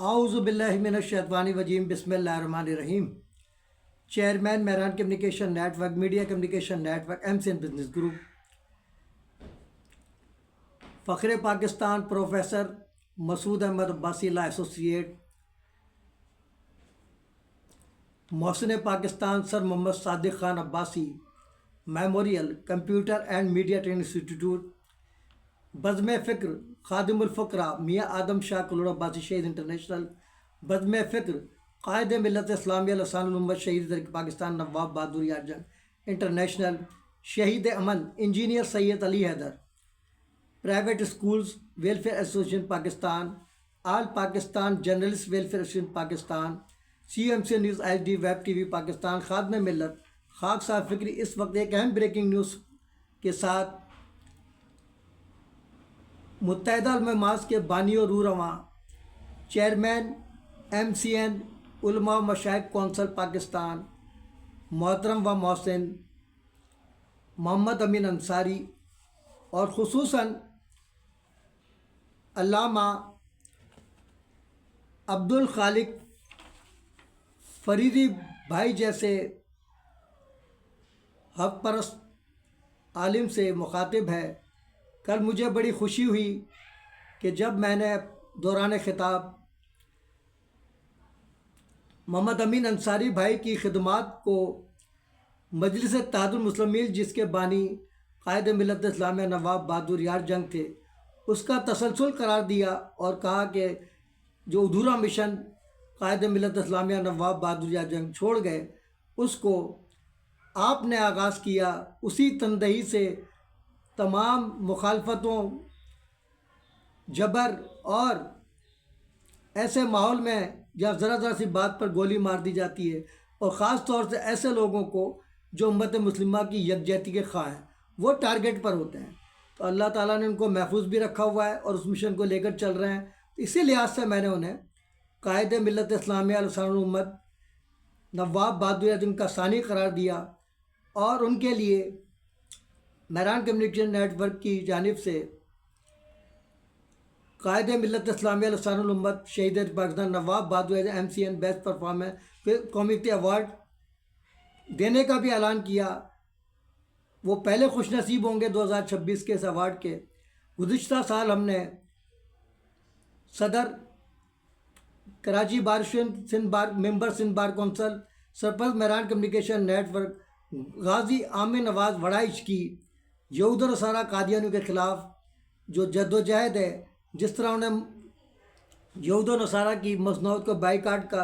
اعوذ باللہ من الشیطان الرجیم بسم اللہ الرحمن الرحیم۔ Chairman Mehran communication network, media communication network, MCN business group, فخر Pakistan professor Masood Ahmed Abbasi law associate, محسن Pakistan sir Muhammad Sadiq Khan Abbasi memorial computer and media training institute, بزم فکر خادم الفقرا میاں آدم شاہ کلوڑ عباسی شہید انٹرنیشنل، بزم فکر قائد ملت اسلامیہ لسان الامت شہید ترک پاکستان نواب بہادر یار جنگ انٹرنیشنل، شہید امن engineer Syed Ali Haider, private schools welfare association Pakistan, all Pakistan journalist welfare association Pakistan, CMC news HD web TV Pakistan, خادم ملت خاک صاحب فکری۔ اس وقت ایک اہم بریکنگ نیوز کے ساتھ متحدہ علماء کے بانی اور رہنما چیئرمین MCN علماء و مشائخ کونسل پاکستان محترم و محسن محمد امین انصاری اور خصوصاً علامہ عبدالخالق فریدی بھائی جیسے حق پرست عالم سے مخاطب ہے۔ کل مجھے بڑی خوشی ہوئی کہ جب میں نے دوران خطاب محمد امین انصاری بھائی کی خدمات کو مجلس اتحاد المسلمین، جس کے بانی قائد ملت اسلامیہ نواب بہادر یار جنگ تھے، اس کا تسلسل قرار دیا اور کہا کہ جو ادھورا مشن قائد ملت اسلامیہ نواب بہادر یار جنگ چھوڑ گئے، اس کو آپ نے آغاز کیا۔ اسی تندہی سے تمام مخالفتوں، جبر اور ایسے ماحول میں جہاں ذرا ذرا سی بات پر گولی مار دی جاتی ہے، اور خاص طور سے ایسے لوگوں کو جو امت مسلمہ کی یکجہتی کے خواہاں ہیں، وہ ٹارگٹ پر ہوتے ہیں، تو اللہ تعالیٰ نے ان کو محفوظ بھی رکھا ہوا ہے اور اس مشن کو لے کر چل رہے ہیں۔ اسی لحاظ سے میں نے انہیں قائد ملت اسلامیہ لسان الامت نواب بہادر یار جنگ کا ثانی قرار دیا، اور ان کے لیے مہران کمیونیکیشن نیٹ ورک کی جانب سے قائد ملت اسلامیہ لسان الامت شہید پاکستان نواب بہادر یار جنگ MCN بیسٹ پرفارمنس قومی ایوارڈ دینے کا بھی اعلان کیا۔ وہ پہلے خوش نصیب ہوں گے 2026 کے اس ایوارڈ کے۔ گزشتہ سال ہم نے صدر کراچی بار سندھ بار ممبر سندھ بار کونسل، سرپرست مہران کمیونیکیشن نیٹ ورک غازی عامر نواز وڑائچ کی یہود و نصارہ قادیانیوں کے خلاف جو جد و جہد ہے، جس طرح انہیں یہود و نصارہ کی مصنوعات کو بائیکاٹ کا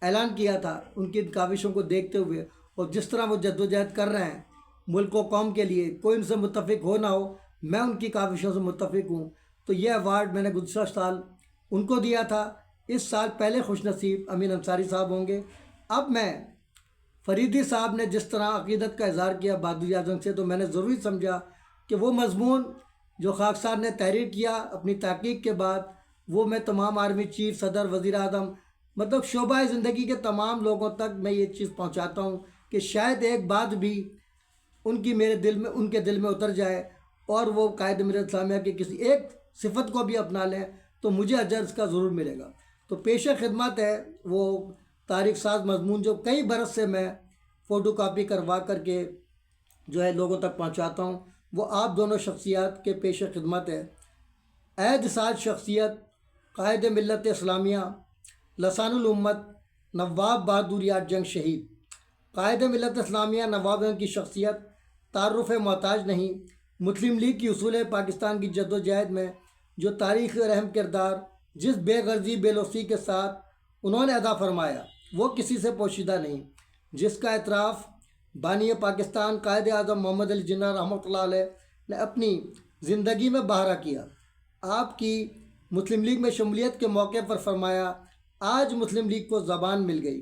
اعلان کیا تھا، ان کی کاوشوں کو دیکھتے ہوئے، اور جس طرح وہ جد و جہد کر رہے ہیں ملک و قوم کے لیے، کوئی ان سے متفق ہو نہ ہو، میں ان کی کاوشوں سے متفق ہوں، تو یہ ایوارڈ میں نے گزشتہ سال ان کو دیا تھا۔ اس سال پہلے خوش نصیب امین انصاری صاحب ہوں گے۔ اب میں فریدی صاحب نے جس طرح عقیدت کا اظہار کیا بہادر یار جنگ سے، تو میں نے ضروری سمجھا کہ وہ مضمون جو خاک صاحب نے تحریر کیا اپنی تحقیق کے بعد، وہ میں تمام آرمی چیف، صدر، وزیر اعظم، مطلب شعبہ زندگی کے تمام لوگوں تک میں یہ چیز پہنچاتا ہوں کہ شاید ایک بات بھی ان کے دل میں اتر جائے، اور وہ قائد ملت اسلامیہ کی کسی ایک صفت کو بھی اپنا لیں، تو مجھے اجر اس کا ضرور ملے گا۔ تو پیش خدمت ہے وہ تاریخ ساز مضمون جو کئی برس سے میں فوٹو کاپی کروا کر کے جو ہے لوگوں تک پہنچاتا ہوں، وہ آپ دونوں شخصیات کے پیش خدمت ہے۔ عہد ساز شخصیت قائد ملت اسلامیہ لسان الامت نواب بہادر یار جنگ شہید۔ قائد ملت اسلامیہ نواب جنگ کی شخصیت تعارف محتاج نہیں۔ مسلم لیگ کی اصول پاکستان کی جد و جہد میں جو تاریخ اور اہم کردار جس بے غرضی بے لوثی کے ساتھ انہوں نے ادا فرمایا، وہ کسی سے پوشیدہ نہیں، جس کا اعتراف بانی پاکستان قائد اعظم محمد علی جناح رحمۃ اللہ علیہ نے اپنی زندگی میں بہرا کیا۔ آپ کی مسلم لیگ میں شمولیت کے موقع پر فرمایا، آج مسلم لیگ کو زبان مل گئی۔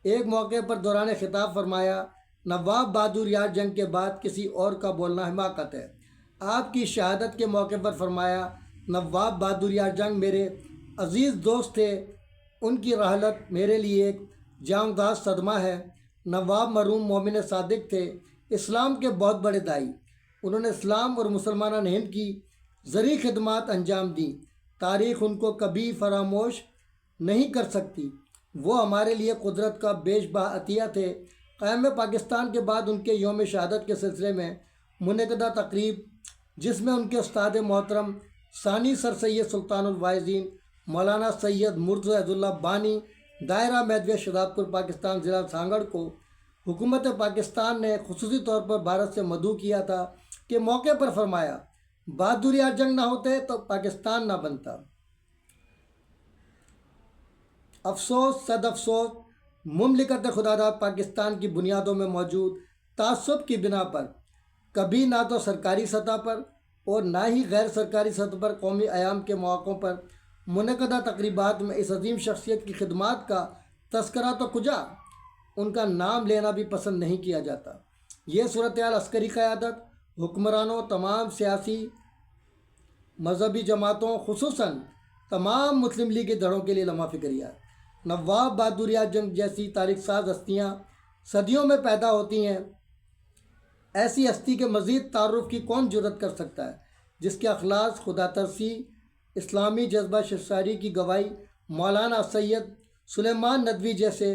ایک موقع پر دوران خطاب فرمایا، نواب بہادر یار جنگ کے بعد کسی اور کا بولنا حماقت ہے۔ آپ کی شہادت کے موقع پر فرمایا، نواب بہادر یار جنگ میرے عزیز دوست تھے، ان کی رحلت میرے لیے ایک جاندار صدمہ ہے۔ نواب مرحوم مومن صادق تھے، اسلام کے بہت بڑے داعی، انہوں نے اسلام اور مسلمانان ہند کی زرعی خدمات انجام دیں، تاریخ ان کو کبھی فراموش نہیں کر سکتی۔ وہ ہمارے لیے قدرت کا بیش بہا عطیہ تھے۔ قیام پاکستان کے بعد ان کے یوم شہادت کے سلسلے میں منعقدہ تقریب، جس میں ان کے استاد محترم ثانی سر سید سلطان الواعظین مولانا سید مرتضی عز اللہ بانی دائرہ میدویہ شہزاد پور پاکستان ضلع سانگڑ کو حکومت پاکستان نے خصوصی طور پر بھارت سے مدعو کیا تھا کہ موقع پر فرمایا، بہادر یار جنگ نہ ہوتے تو پاکستان نہ بنتا۔ افسوس، صد افسوس، مملکت خدا داد پاکستان کی بنیادوں میں موجود تعصب کی بنا پر کبھی نہ تو سرکاری سطح پر اور نہ ہی غیر سرکاری سطح پر قومی ایام کے مواقعوں پر منعقدہ تقریبات میں اس عظیم شخصیت کی خدمات کا تذکرہ تو کجا، ان کا نام لینا بھی پسند نہیں کیا جاتا۔ یہ صورتحال عسکری قیادت، حکمرانوں، تمام سیاسی مذہبی جماعتوں، خصوصاً تمام مسلم لیگی دھڑوں کے لیے لمحہ فکریہ ہے۔ نواب بہادر یار جنگ جیسی تاریخ ساز ہستیاں صدیوں میں پیدا ہوتی ہیں، ایسی ہستی کے مزید تعارف کی کون جرت کر سکتا ہے جس کے اخلاص، خدا ترسی، اسلامی جذبہ شعری کی گواہی مولانا سید سلیمان ندوی جیسے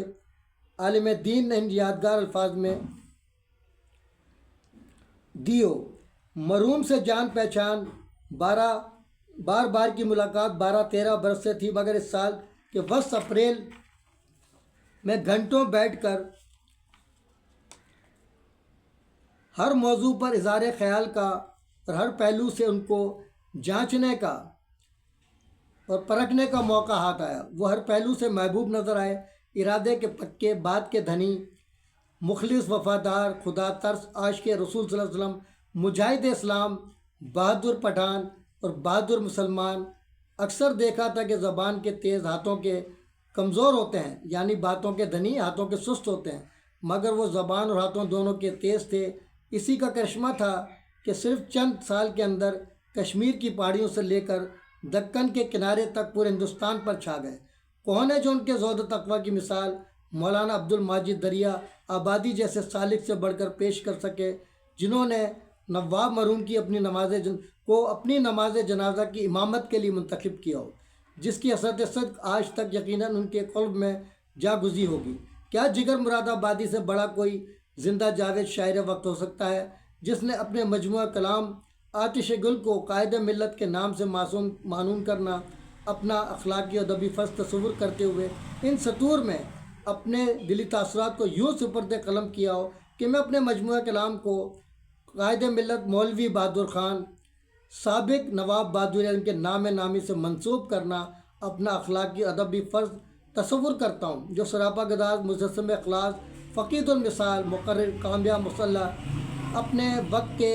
عالم دین نے ان یادگار الفاظ میں دیو۔ مرحوم سے جان پہچان، بار بار کی ملاقات 12-13 برس سے تھی، مگر اس سال کے 20 اپریل میں گھنٹوں بیٹھ کر ہر موضوع پر اظہار خیال کا اور ہر پہلو سے ان کو جانچنے کا اور پرکھنے کا موقع ہاتھ آیا۔ وہ ہر پہلو سے محبوب نظر آئے، ارادے کے پکے، بات کے دھنی، مخلص، وفادار، خدا ترس، عاشق رسول صلی اللہ علیہ وسلم، مجاہد اسلام، بہادر پٹھان اور بہادر مسلمان۔ اکثر دیکھا تھا کہ زبان کے تیز، ہاتھوں کے کمزور ہوتے ہیں، یعنی باتوں کے دھنی، ہاتھوں کے سست ہوتے ہیں، مگر وہ زبان اور ہاتھوں دونوں کے تیز تھے۔ اسی کا کرشمہ تھا کہ صرف چند سال کے اندر کشمیر کی پہاڑیوں سے لے کر دکن کے کنارے تک پورے ہندوستان پر چھا گئے۔ کون ہے جو ان کے زہد و تقویٰ کی مثال مولانا عبد الماجد دریا آبادی جیسے سالک سے بڑھ کر پیش کر سکے، جنہوں نے نواب مرحوم کی اپنی نماز جنازہ کی امامت کے لیے منتخب کیا ہو، جس کی اثرت صدق آج تک یقیناً ان کے قلب میں جا گزی ہوگی۔ کیا جگر مراد آبادی سے بڑا کوئی زندہ جاوید شاعر وقت ہو سکتا ہے جس نے اپنے مجموعہ کلام آتش گل کو قائد ملت کے نام سے معنون کرنا اپنا اخلاقی ادبی فرض تصور کرتے ہوئے ان سطور میں اپنے دلی تاثرات کو یوں سپرد قلم کیا ہو کہ میں اپنے مجموعہ کلام کو قائد ملت مولوی بہادر خان سابق نواب بہادر ان کے نام نامی سے منسوب کرنا اپنا اخلاقی ادبی فرض تصور کرتا ہوں، جو سراپا گداز، مجسم اخلاص، فقید المثال، مقرر، کامیاب، مسلح، اپنے وقت کے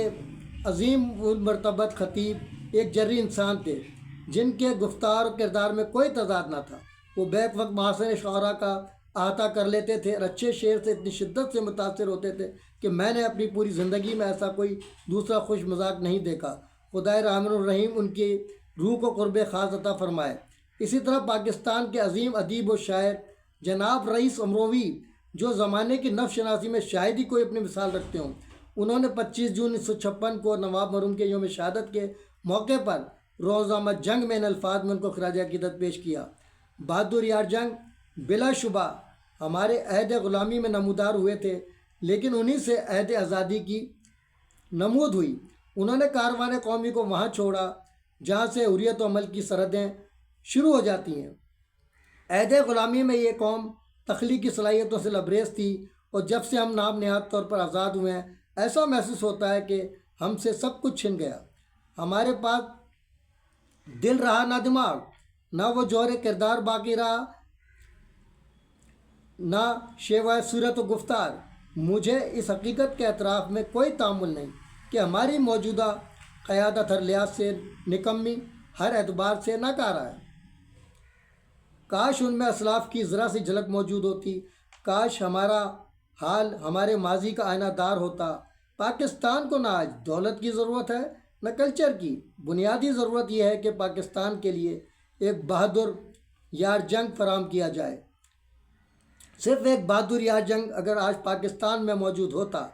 عظیم المرتبت خطیب، ایک جرری انسان تھے جن کے گفتار و کردار میں کوئی تضاد نہ تھا۔ وہ بیک وقت محاسن شعراء کا احاطہ کر لیتے تھے اور اچھے شعر سے اتنی شدت سے متاثر ہوتے تھے کہ میں نے اپنی پوری زندگی میں ایسا کوئی دوسرا خوش مذاق نہیں دیکھا۔ خدائے رحمن الرحیم ان کی روح کو قرب خاص عطا فرمائے۔ اسی طرح پاکستان کے عظیم ادیب و شاعر جناب رئیس امروی، جو زمانے کی نفس شناسی میں شاید ہی کوئی اپنی مثال رکھتے ہوں، انہوں نے 25 جون 1956 کو نواب مرحوم کے یوم شہادت کے موقع پر روزنامہ جنگ میں ان الفاظ میں ان کو خراج عقیدت پیش کیا: بہادر یار جنگ بلا شبہ ہمارے عہد غلامی میں نمودار ہوئے تھے، لیکن انہی سے عہد آزادی کی نمود ہوئی۔ انہوں نے کاروان قومی کو وہاں چھوڑا جہاں سے حریت و عمل کی سرحدیں شروع ہو جاتی ہیں۔ عہد غلامی میں یہ قوم تخلیقی صلاحیتوں سے لبریز تھی، اور جب سے ہم نام نہاد طور پر آزاد ہوئے ہیں، ایسا محسوس ہوتا ہے کہ ہم سے سب کچھ چھن گیا۔ ہمارے پاس دل رہا نہ دماغ، نہ وہ جوہر کردار باقی رہا، نہ شیوہ صورت و گفتار۔ مجھے اس حقیقت کے اعتراف میں کوئی تعامل نہیں کہ ہماری موجودہ قیادت ہر لحاظ سے نکمی، ہر اعتبار سے ناکارہ ہے۔ کاش ان میں اسلاف کی ذرا سی جھلک موجود ہوتی، کاش ہمارا حال ہمارے ماضی کا آئینہ دار ہوتا۔ پاکستان کو نہ آج دولت کی ضرورت ہے نہ کلچر کی، بنیادی ضرورت یہ ہے کہ پاکستان کے لیے ایک بہادر یار جنگ فراہم کیا جائے۔ صرف ایک بہادر یار جنگ اگر آج پاکستان میں موجود ہوتا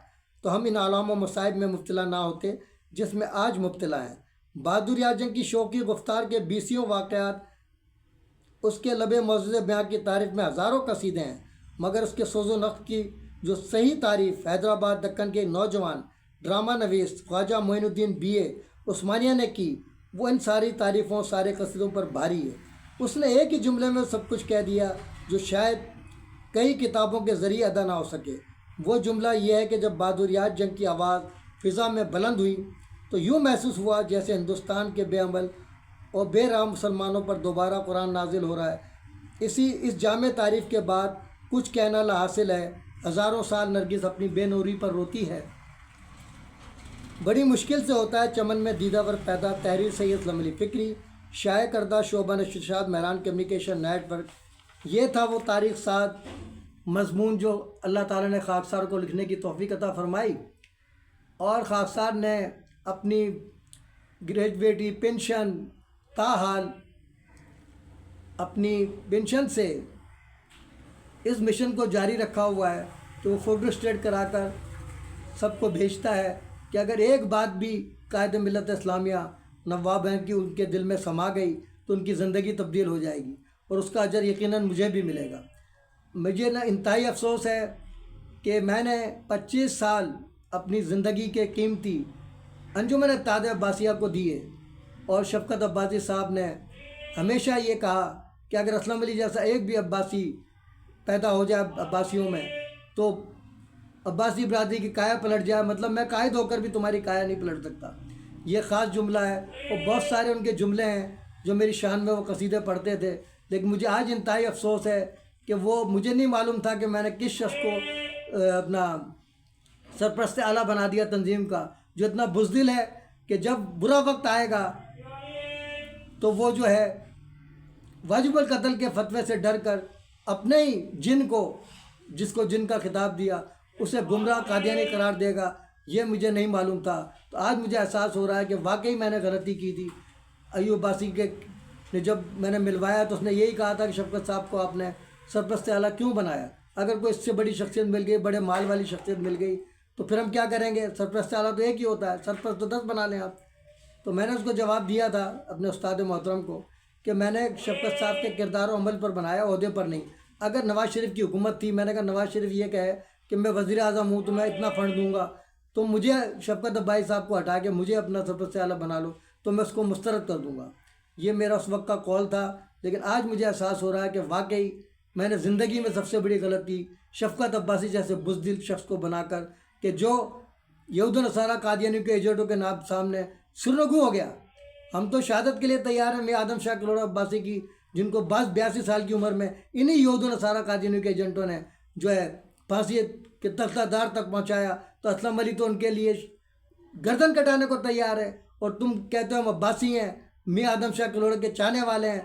تو ہم ان علام و مصائب میں مبتلا نہ ہوتے جس میں آج مبتلا ہیں۔ بہادر یار جنگ کی شوقی گفتار کے 20 واقعات اس کے لب معجزہ بیان کی تعریف میں ہزاروں قصیدے ہیں، مگر اس کے سوز و نقد کی جو صحیح تعریف حیدرآباد دکن کے نوجوان ڈرامہ نویس خواجہ معین الدین BA عثمانیہ نے کی، وہ ان ساری تعریفوں سارے قصیدوں پر بھاری ہے۔ اس نے ایک ہی جملے میں سب کچھ کہہ دیا جو شاید کئی کتابوں کے ذریعے ادا نہ ہو سکے۔ وہ جملہ یہ ہے کہ جب بہادریات جنگ کی آواز فضا میں بلند ہوئی تو یوں محسوس ہوا جیسے ہندوستان کے بے عمل اور بے راہ مسلمانوں پر دوبارہ قرآن نازل ہو رہا ہے۔ اس جامع تعریف کے بعد کچھ کہنا لا حاصل ہے، ہزاروں سال نرگس اپنی بے نوری پر روتی ہے۔ بڑی مشکل سے ہوتا ہے چمن میں دیدہ ور پیدا، تحریر سید اسلام علی فکری، شائع کردہ شعبہ نشر ارشاد مہران کمیونیکیشن نیٹ ورک۔ یہ تھا وہ تاریخ ساتھ مضمون جو اللہ تعالیٰ نے خاکسار کو لکھنے کی توفیق عطا فرمائی، اور خاکسار نے اپنی گریجویٹی پینشن تاحال اپنی پینشن سے اس مشن کو جاری رکھا ہوا ہے کہ وہ فوٹو اسٹیٹ کرا کر سب کو بھیجتا ہے کہ اگر ایک بات بھی قائد ملت اسلامیہ نواب ہیں کہ ان کے دل میں سما گئی تو ان کی زندگی تبدیل ہو جائے گی، اور اس کا اجر یقیناً مجھے بھی ملے گا۔ مجھے انتہائی افسوس ہے کہ میں نے 25 سال اپنی زندگی کے قیمتی انجمن اتحاد عباسیہ کو دیے، اور شفقت عباسی صاحب نے ہمیشہ یہ کہا کہ اگر اسلم علی جیسا ایک بھی عباسی پیدا ہو جائے عباسیوں میں تو عباسی برادری کی کایا پلٹ جائے، مطلب میں قائد ہو کر بھی تمہاری کایا نہیں پلٹ سکتا۔ یہ خاص جملہ ہے، اور بہت سارے ان کے جملے ہیں جو میری شان میں وہ قصیدے پڑھتے تھے، لیکن مجھے آج انتہائی افسوس ہے کہ وہ مجھے نہیں معلوم تھا کہ میں نے کس شخص کو اپنا سرپرست اعلیٰ بنا دیا تنظیم کا، جو اتنا بزدل ہے کہ جب برا وقت آئے گا تو وہ جو ہے واجب القتل کے فتوے سے ڈر کر اپنے ہی جن کو، جس کو جن کا خطاب دیا، اسے گمراہ قادیانی قرار دے گا۔ یہ مجھے نہیں معلوم تھا، تو آج مجھے احساس ہو رہا ہے کہ واقعی میں نے غلطی کی تھی۔ ایوب عباسی کے نے جب میں نے ملوایا تو اس نے یہی کہا تھا کہ شفقت صاحب کو آپ نے سرپرست اعلیٰ کیوں بنایا؟ اگر کوئی اس سے بڑی شخصیت مل گئی، بڑے مال والی شخصیت مل گئی، تو پھر ہم کیا کریں گے؟ سرپرست اعلیٰ تو ایک ہی ہوتا ہے، سرپرست تو 10 بنا لیں آپ۔ تو میں نے اس کو جواب دیا تھا اپنے استاد محترم کو کہ میں نے شفقت صاحب کے کردار و عمل پر بنایا، عہدے پر نہیں۔ اگر نواز شریف کی حکومت تھی، میں نے کہا نواز شریف یہ کہے کہ میں وزیر اعظم ہوں تو میں اتنا فنڈ دوں گا، تو مجھے شفقت عباسی صاحب کو ہٹا کے مجھے اپنا سرپرست اعلیٰ بنا لو تو میں اس کو مسترد کر دوں گا۔ یہ میرا اس وقت کا قول تھا، لیکن آج مجھے احساس ہو رہا ہے کہ واقعی میں نے زندگی میں سب سے بڑی غلطی شفقت عباسی جیسے بزدل شخص کو بنا کر، کہ جو یہود و نصارہ قادیانیوں کے ایجنٹوں کے نام سامنے سرنگوں ہو گیا۔ ہم تو شہادت کے لیے تیار ہیں، میاں آدم شاہ کلوڑا عباسی کی، جن کو 82 سال کی عمر میں انہی یہود و نصارہ قادیانیوں کے ایجنٹوں نے جو ہے پھانسی کے تختہ دار تک پہنچایا، تو اسلم علی تو ان کے لیے گردن کٹانے کو تیار ہے، اور تم کہتے ہو ہم عباسی ہیں، میاں آدم شاہ کلوڑا کے چاہنے والے ہیں۔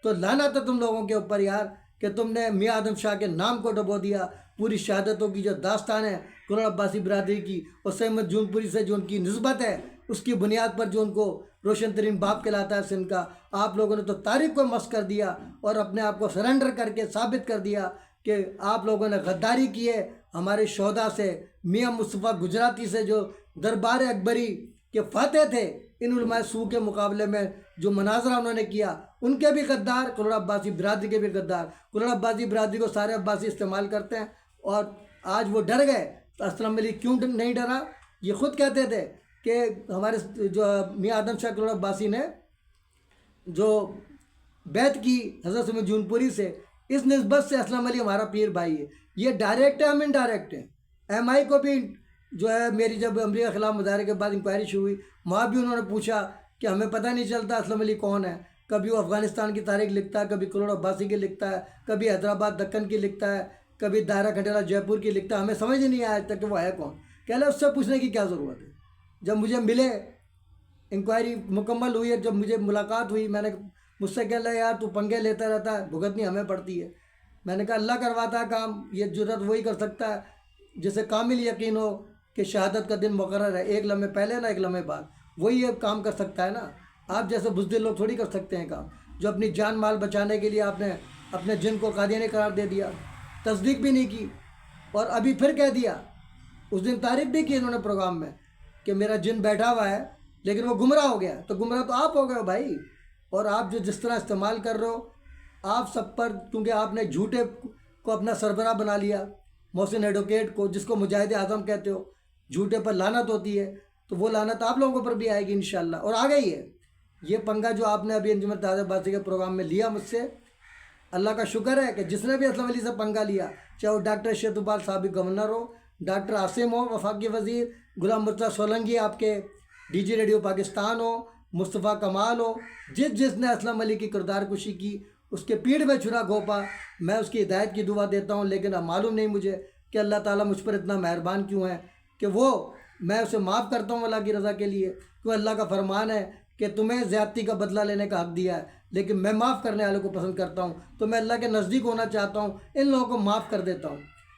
تو لعنت ہے تم لوگوں کے اوپر یار کہ تم نے میاں آدم شاہ کے نام کو ڈبو دیا۔ پوری شہادتوں کی جو داستان ہے کلوڑا عباسی برادری کی، اور سید جون پوری سے جو ان کی نسبت ہے، اس کی بنیاد پر جو ان کو روشن ترین باپ کہلاتا ہے سندھ کا، آپ لوگوں نے تو تاریخ کو مسخ کر دیا اور اپنے آپ کو سرنڈر کر کے ثابت کر دیا کہ آپ لوگوں نے غداری کی ہے ہمارے شہداء سے۔ میاں مصطفیٰ گجراتی سے جو دربار اکبری کے فاتح تھے، ان علماء سو کے مقابلے میں جو مناظرہ انہوں نے کیا، ان کے بھی غدار، کلوڑا عباسی برادری کے بھی غدار۔ کلوڑا عباسی برادری کو سارے عباسی استعمال کرتے ہیں، اور آج وہ ڈر گئے۔ تو اسلم علی کیوں نہیں ڈرا؟ یہ خود کہتے تھے کہ ہمارے جو میاں آدم شاہ کلوڑا عباسی نے جو بیعت کی حضرت سید جون پوری سے، اس نسبت سے اسلم علی ہمارا پیر بھائی ہے۔ یہ ڈائریکٹ ہے، ہم انڈائریکٹ ہیں۔ ایم آئی کو بھی جو ہے میری جب امریکہ خلاف مظاہرے کے بعد انکوائری شروع ہوئی، وہاں بھی انہوں نے پوچھا کہ ہمیں پتہ نہیں چلتا اسلم علی کون ہے۔ کبھی وہ افغانستان کی تاریخ لکھتا ہے، کبھی کلوڑا عباسی کی لکھتا ہے، کبھی حیدرآباد دکن کی لکھتا ہے، کبھی دائرہ کھنڈیرہ جے پور کی لکھتا ہے۔ ہمیں سمجھ ہی نہیں آیا آج تک کہ وہ ہے کون۔ کہہ لیں اس سے پوچھنے کی کیا ضرورت ہے؟ جب مجھے ملے، انکوائری مکمل ہوئی ہے، جب مجھے ملاقات ہوئی، میں نے مجھ سے کہہ لیا یار تو پنگے لیتا رہتا ہے، بھگتنی ہمیں پڑتی ہے۔ میں نے کہا اللہ کرواتا ہے کام، یہ جرات وہی کر سکتا ہے جسے کامل یقین ہو کہ شہادت کا دن مقرر ہے، ایک لمحے پہلے نہ ایک لمحے بعد، وہی یہ کام کر سکتا ہے نا۔ آپ جیسے بزدل لوگ تھوڑی کر سکتے ہیں کام، جو اپنی جان مال بچانے کے لیے آپ نے اپنے جن کو قادیانی قرار دے دیا، تصدیق بھی نہیں کی، اور ابھی پھر کہہ دیا۔ اس دن تعریف بھی کی انہوں نے پروگرام میں کہ میرا جن بیٹھا ہوا ہے، لیکن وہ گمراہ ہو گیا۔ تو گمراہ تو آپ ہو گئے ہو بھائی، اور آپ جو جس طرح استعمال کر رہے ہو آپ سب پر، کیونکہ آپ نے جھوٹے کو اپنا سربراہ بنا لیا، محسن ایڈوکیٹ کو جس کو مجاہد اعظم کہتے ہو، جھوٹے پر لعنت ہوتی ہے، تو وہ لعنت آپ لوگوں پر بھی آئے گی انشاءاللہ، اور آ گئی ہے۔ یہ پنگا جو آپ نے ابھی انجمن تازہ بازی کے پروگرام میں لیا مجھ سے، اللہ کا شکر ہے کہ جس نے بھی اسلم علی سے پنگا لیا، چاہے وہ ڈاکٹر شیت اقبال سابق گورنر ہو، ڈاکٹر عاصم ہو وفاقی وزیر، غلام مرتضیٰ سولنگی آپ کے ڈی جی ریڈیو پاکستان ہو، مصطفیٰ کمال ہو، جس نے اسلم علی کی کردار کشی کی، اس کے پیٹھ میں چھرا گھونپا، میں اس کی ہدایت کی دعا دیتا ہوں، لیکن اب معلوم نہیں مجھے کہ اللہ تعالیٰ مجھ پر اتنا مہربان کیوں ہے کہ میں اسے معاف کرتا ہوں اللہ کی رضا کے لیے، کیوں اللہ کا فرمان ہے کہ تمہیں زیادتی کا بدلہ لینے کا حق دیا ہے، لیکن میں معاف کرنے والوں کو پسند کرتا ہوں، تو میں اللہ کے نزدیک ہونا چاہتا ہوں، ان لوگوں کو معاف کر دیتا ہوں،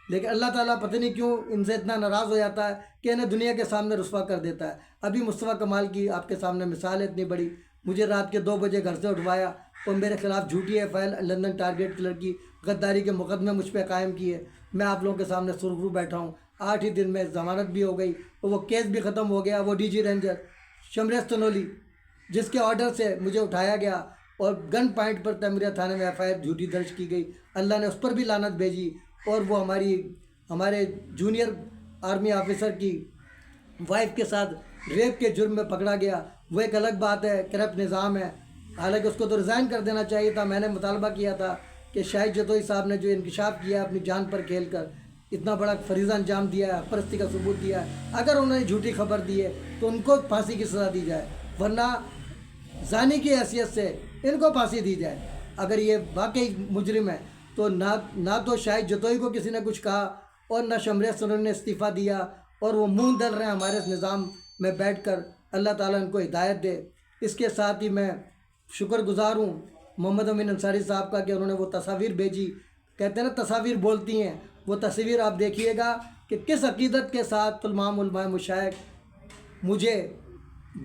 لیکن اللہ تعالیٰ پتہ نہیں کیوں ان سے اتنا ناراض ہو جاتا ہے کہ انہیں دنیا کے سامنے رسوا کر دیتا ہے۔ ابھی مصطفیٰ کمال کی آپ کے سامنے مثال ہے اتنی بڑی، مجھے رات کے 2 بجے گھر سے اٹھوایا اور میرے خلاف جھوٹی فائل لندن ٹارگیٹ کلر کی غداری کے مقدمے مجھ پہ قائم کیے، میں آپ لوگوں کے سامنے سرخرو بیٹھا ہوں، 8 ہی دن میں ضمانت بھی ہو گئی اور وہ کیس بھی ختم ہو گیا۔ وہ ڈی جی رینجر شمریز تنولی جس کے آرڈر سے مجھے اٹھایا گیا اور گن پوائنٹ پر تیموریہ تھانے میں FIR جھوٹی درج کی گئی، اللہ نے اس پر بھی لعنت بھیجی، اور وہ ہمارے جونیئر آرمی آفیسر کی وائف کے ساتھ ریپ کے جرم میں پکڑا گیا، وہ ایک الگ بات ہے، کرپٹ نظام ہے، حالانکہ اس کو تو ریزائن کر دینا چاہیے تھا۔ میں نے مطالبہ کیا تھا کہ شاہد جتوئی صاحب نے جو انکشاف کیا اپنی جان پر کھیل کر، اتنا بڑا فریضہ انجام دیا ہے، پرستی کا ثبوت دیا ہے، اگر انہوں نے جھوٹی خبر دی ہے تو ان کو پھانسی کی سزا دی جائے، ورنہ زانی کی حیثیت سے ان کو پھانسی دی جائے۔ اگر یہ واقعی مجرم ہے تو نہ تو شاہد جتوئی کو کسی نے کچھ کہا اور نہ شمریز تنولی نے استعفیٰ دیا، اور وہ منہ دل رہے ہیں ہمارے اس نظام میں بیٹھ کر، اللہ تعالیٰ ان کو ہدایت دے۔ اس کے ساتھ ہی میں شکر گزار ہوں محمد امین انصاری صاحب کا کہ انہوں نے وہ تصاویر بھیجی، کہتے ہیں نا تصاویر بولتی ہیں، وہ تصویر آپ دیکھیے گا کہ کس عقیدت کے ساتھ تمام علماء مشائخ مجھے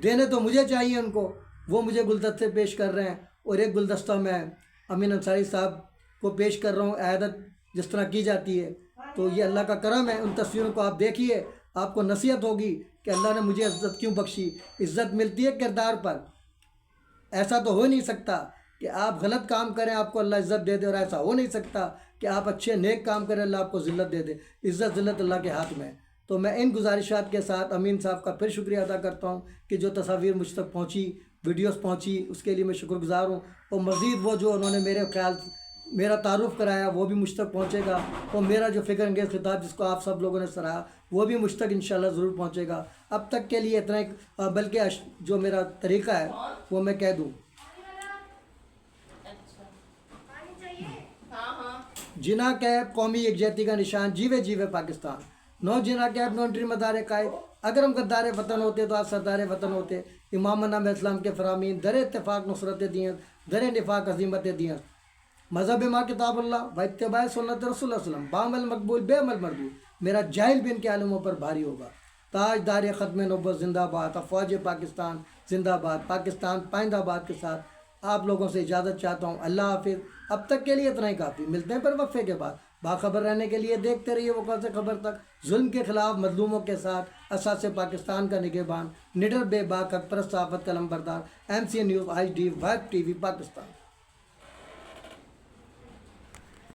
دینے تو مجھے چاہیے ان کو، وہ مجھے گلدستے پیش کر رہے ہیں، اور ایک گلدستہ میں امین انصاری صاحب کو پیش کر رہا ہوں، عیادت جس طرح کی جاتی ہے۔ تو یہ اللہ کا کرم ہے، ان تصویروں کو آپ دیکھیے، آپ کو نصیحت ہوگی کہ اللہ نے مجھے عزت کیوں بخشی۔ عزت ملتی ہے کردار پر، ایسا تو ہو نہیں سکتا کہ آپ غلط کام کریں آپ کو اللہ عزت دے دے، اور ایسا ہو نہیں سکتا کہ آپ اچھے نیک کام کریں اللہ آپ کو ذلت دے دے۔ عزت ذلت اللہ کے ہاتھ میں ہے۔ تو میں ان گزارشات کے ساتھ امین صاحب کا پھر شکریہ ادا کرتا ہوں کہ جو تصاویر مجھ تک پہنچی، ویڈیوز پہنچی، اس کے لیے میں شکر گزار ہوں، اور مزید وہ جو انہوں نے میرا تعارف کرایا وہ بھی مجھ تک پہنچے گا، اور میرا جو فکر انگیز خطاب جس کو آپ سب لوگوں نے سراہا وہ بھی مجھ تک انشاءاللہ ضرور پہنچے گا۔ اب تک کے لیے اتنا ہی، بلکہ جو میرا طریقہ ہے وہ میں کہہ دوں، جناح کیب قومی یکجہتی کا نشان، جیوے جیوے پاکستان، نو جناح کیب نو انٹری مدار قائد، اگر ہم غدار وطن ہوتے تو آج سردار وطن ہوتے، امام نام اسلام کے فرامین، در اتفاق نصرت دینت، در نفاق عظیمت دینت، مذہب ماں کتاب اللہ و اتباع سنت رسول اللہ علیہ وسلم، بعمل مقبول بے عمل مردود، میرا جاہل بھی ان کے عالموں پر بھاری ہوگا۔ تاج دار ختم نبوت زندہ باد، افواج پاکستان زندہ باد، پاکستان پائندہ باد کے ساتھ آپ لوگوں سے اجازت چاہتا ہوں، اللہ حافظ۔ اب تک کے لیے اتنا ہی کافی، ملتے ہیں پر وقفے کے بعد۔ باخبر رہنے کے لیے دیکھتے رہیے وقت سے خبر تک، ظلم کے خلاف مظلوموں کے ساتھ، اساس پاکستان کا نگہبان، نڈر بے باک حق پرست صحافت کا لمبردار، MC news HD web TV Pakistan.